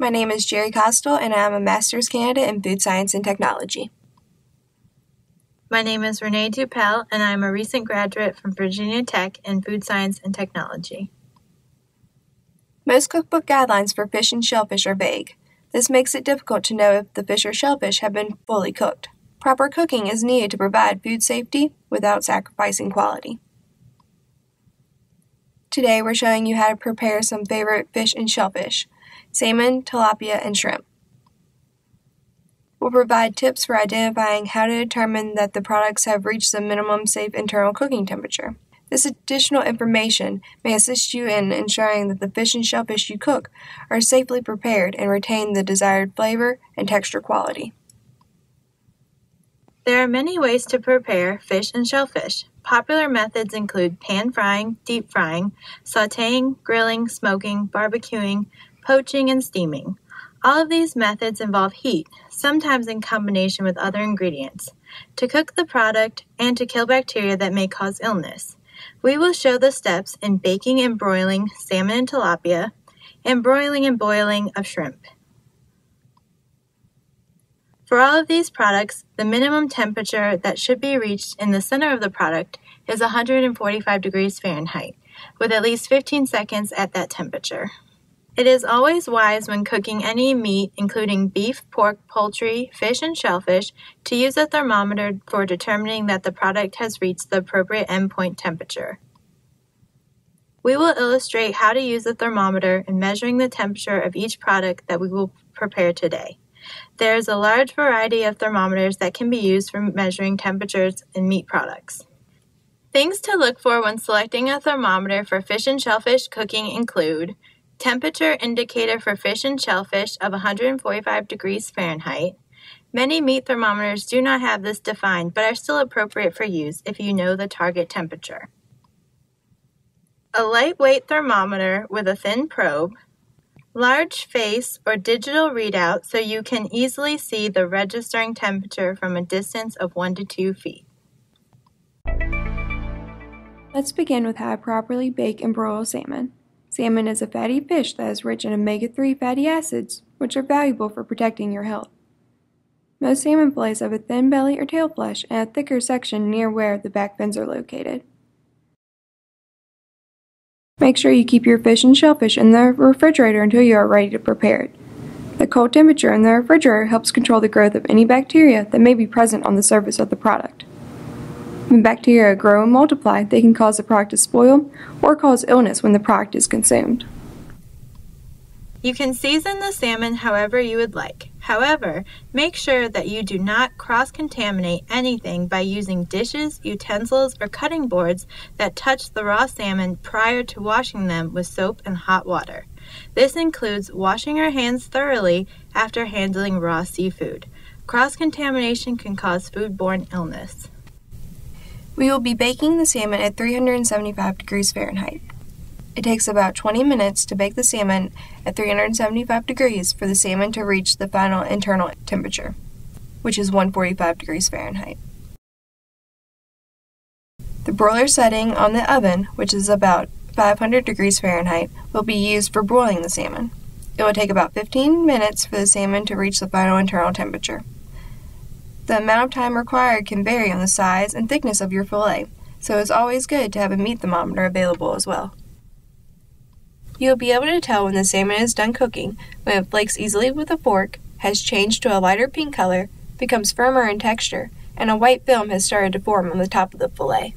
My name is Jerry Costel, and I am a master's candidate in food science and technology. My name is Renee Dupel, and I am a recent graduate from Virginia Tech in food science and technology. Most cookbook guidelines for fish and shellfish are vague. This makes it difficult to know if the fish or shellfish have been fully cooked. Proper cooking is needed to provide food safety without sacrificing quality. Today we're showing you how to prepare some favorite fish and shellfish: salmon, tilapia, and shrimp. We'll provide tips for identifying how to determine that the products have reached the minimum safe internal cooking temperature. This additional information may assist you in ensuring that the fish and shellfish you cook are safely prepared and retain the desired flavor and texture quality. There are many ways to prepare fish and shellfish. Popular methods include pan frying, deep frying, sautéing, grilling, smoking, barbecuing, poaching, and steaming. All of these methods involve heat, sometimes in combination with other ingredients, to cook the product and to kill bacteria that may cause illness. We will show the steps in baking and broiling salmon and tilapia, and broiling and boiling of shrimp. For all of these products, the minimum temperature that should be reached in the center of the product is 145 degrees Fahrenheit, with at least 15 seconds at that temperature. It is always wise when cooking any meat, including beef, pork, poultry, fish, and shellfish, to use a thermometer for determining that the product has reached the appropriate endpoint temperature. We will illustrate how to use a thermometer in measuring the temperature of each product that we will prepare today. There is a large variety of thermometers that can be used for measuring temperatures in meat products. Things to look for when selecting a thermometer for fish and shellfish cooking include temperature indicator for fish and shellfish of 145 degrees Fahrenheit. Many meat thermometers do not have this defined, but are still appropriate for use if you know the target temperature. A lightweight thermometer with a thin probe. Large face or digital readout so you can easily see the registering temperature from a distance of 1 to 2 feet. Let's begin with how to properly bake and broil salmon. Salmon is a fatty fish that is rich in omega-3 fatty acids, which are valuable for protecting your health. Most salmon fillets have a thin belly or tail flesh and a thicker section near where the back fins are located. Make sure you keep your fish and shellfish in the refrigerator until you are ready to prepare it. The cold temperature in the refrigerator helps control the growth of any bacteria that may be present on the surface of the product. When bacteria grow and multiply, they can cause the product to spoil or cause illness when the product is consumed. You can season the salmon however you would like. However, make sure that you do not cross-contaminate anything by using dishes, utensils, or cutting boards that touch the raw salmon prior to washing them with soap and hot water. This includes washing your hands thoroughly after handling raw seafood. Cross-contamination can cause foodborne illness. We will be baking the salmon at 375 degrees Fahrenheit. It takes about 20 minutes to bake the salmon at 375 degrees for the salmon to reach the final internal temperature, which is 145 degrees Fahrenheit. The broiler setting on the oven, which is about 500 degrees Fahrenheit, will be used for broiling the salmon. It will take about 15 minutes for the salmon to reach the final internal temperature. The amount of time required can vary on the size and thickness of your fillet, so it's always good to have a meat thermometer available as well. You'll be able to tell when the salmon is done cooking when it flakes easily with a fork, has changed to a lighter pink color, becomes firmer in texture, and a white film has started to form on the top of the fillet.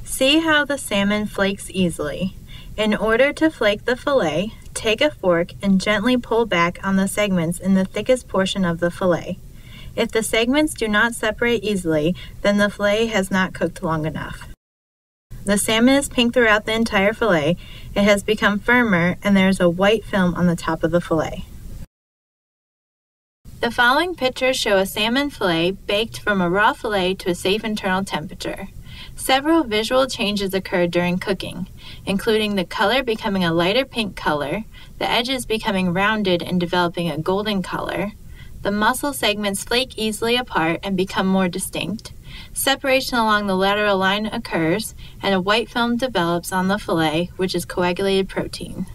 See how the salmon flakes easily. In order to flake the fillet, take a fork and gently pull back on the segments in the thickest portion of the fillet. If the segments do not separate easily, then the fillet has not cooked long enough. The salmon is pink throughout the entire fillet, it has become firmer, and there is a white film on the top of the fillet. The following pictures show a salmon fillet baked from a raw fillet to a safe internal temperature. Several visual changes occurred during cooking, including the color becoming a lighter pink color, the edges becoming rounded and developing a golden color, the muscle segments flake easily apart and become more distinct, separation along the lateral line occurs, and a white film develops on the fillet, which is coagulated protein.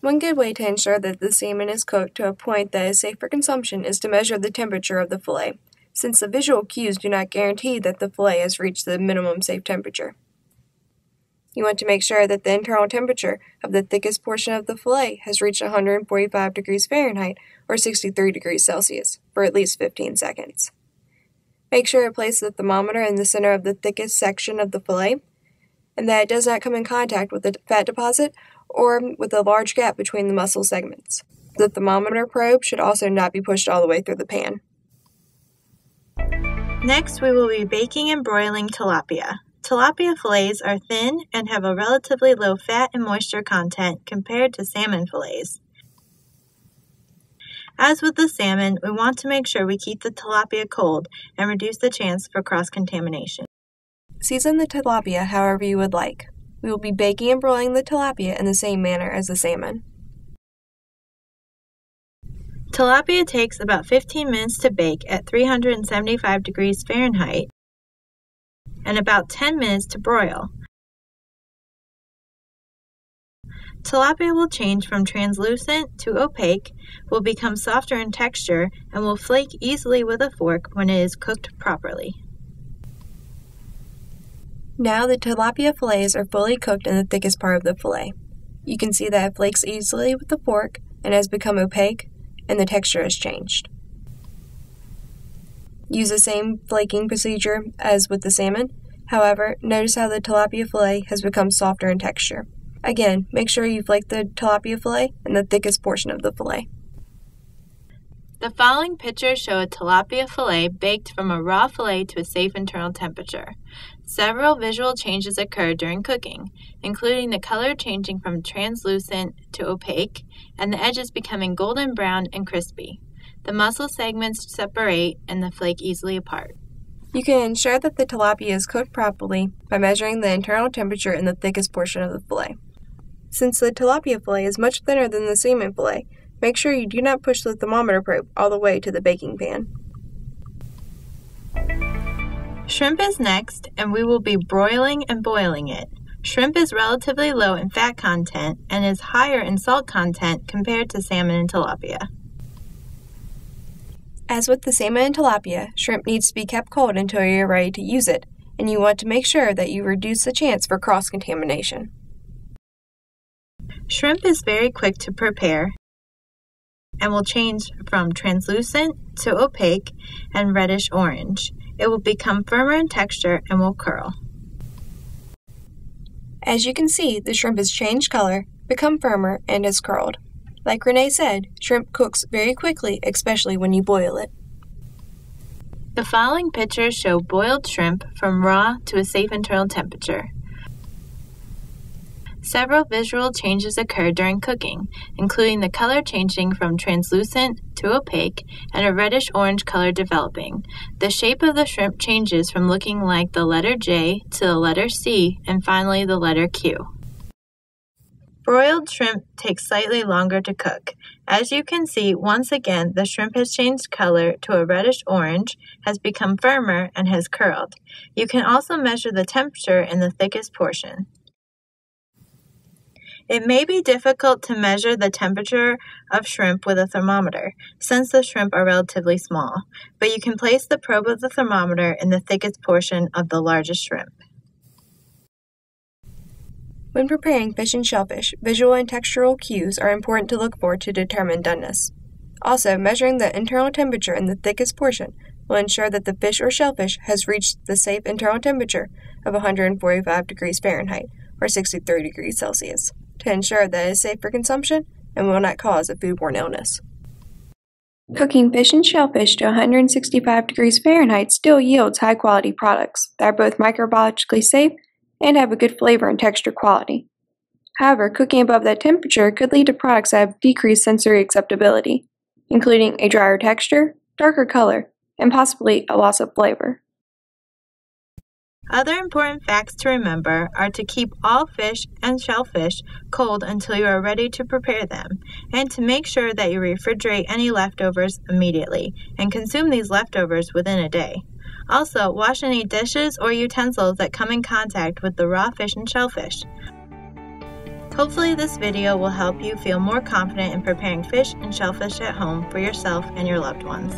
One good way to ensure that the salmon is cooked to a point that is safe for consumption is to measure the temperature of the fillet, since the visual cues do not guarantee that the fillet has reached the minimum safe temperature. You want to make sure that the internal temperature of the thickest portion of the fillet has reached 145 degrees Fahrenheit or 63 degrees Celsius for at least 15 seconds. Make sure to place the thermometer in the center of the thickest section of the fillet, and that it does not come in contact with the fat deposit or with a large gap between the muscle segments. The thermometer probe should also not be pushed all the way through the pan. Next, we will be baking and broiling tilapia. Tilapia fillets are thin and have a relatively low fat and moisture content compared to salmon fillets. As with the salmon, we want to make sure we keep the tilapia cold and reduce the chance for cross-contamination. Season the tilapia however you would like. We will be baking and broiling the tilapia in the same manner as the salmon. Tilapia takes about 15 minutes to bake at 375 degrees Fahrenheit and about 10 minutes to broil. Tilapia will change from translucent to opaque, will become softer in texture, and will flake easily with a fork when it is cooked properly. Now the tilapia fillets are fully cooked in the thickest part of the fillet. You can see that it flakes easily with the fork and has become opaque, and the texture has changed. Use the same flaking procedure as with the salmon. However, notice how the tilapia fillet has become softer in texture. Again, make sure you flake the tilapia fillet in the thickest portion of the fillet. The following pictures show a tilapia fillet baked from a raw fillet to a safe internal temperature. Several visual changes occur during cooking, including the color changing from translucent to opaque and the edges becoming golden brown and crispy. The muscle segments separate and the flake easily apart. You can ensure that the tilapia is cooked properly by measuring the internal temperature in the thickest portion of the fillet. Since the tilapia fillet is much thinner than the salmon fillet, make sure you do not push the thermometer probe all the way to the baking pan. Shrimp is next, and we will be broiling and boiling it. Shrimp is relatively low in fat content and is higher in salt content compared to salmon and tilapia. As with the salmon and tilapia, shrimp needs to be kept cold until you're ready to use it, and you want to make sure that you reduce the chance for cross-contamination. Shrimp is very quick to prepare and will change from translucent to opaque and reddish orange. It will become firmer in texture and will curl. As you can see, the shrimp has changed color, become firmer, and has curled. Like Renee said, shrimp cooks very quickly, especially when you boil it. The following pictures show boiled shrimp from raw to a safe internal temperature. Several visual changes occur during cooking, including the color changing from translucent to opaque and a reddish-orange color developing. The shape of the shrimp changes from looking like the letter J to the letter C and finally the letter Q. Broiled shrimp takes slightly longer to cook. As you can see, once again, the shrimp has changed color to a reddish-orange, has become firmer, and has curled. You can also measure the temperature in the thickest portion. It may be difficult to measure the temperature of shrimp with a thermometer, since the shrimp are relatively small, but you can place the probe of the thermometer in the thickest portion of the largest shrimp. When preparing fish and shellfish, visual and textural cues are important to look for to determine doneness. Also, measuring the internal temperature in the thickest portion will ensure that the fish or shellfish has reached the safe internal temperature of 145 degrees Fahrenheit or 63 degrees Celsius, to ensure that it is safe for consumption and will not cause a foodborne illness. Cooking fish and shellfish to 165 degrees Fahrenheit still yields high-quality products that are both microbiologically safe and have a good flavor and texture quality. However, cooking above that temperature could lead to products that have decreased sensory acceptability, including a drier texture, darker color, and possibly a loss of flavor. Other important facts to remember are to keep all fish and shellfish cold until you are ready to prepare them, and to make sure that you refrigerate any leftovers immediately, and consume these leftovers within a day. Also, wash any dishes or utensils that come in contact with the raw fish and shellfish. Hopefully this video will help you feel more confident in preparing fish and shellfish at home for yourself and your loved ones.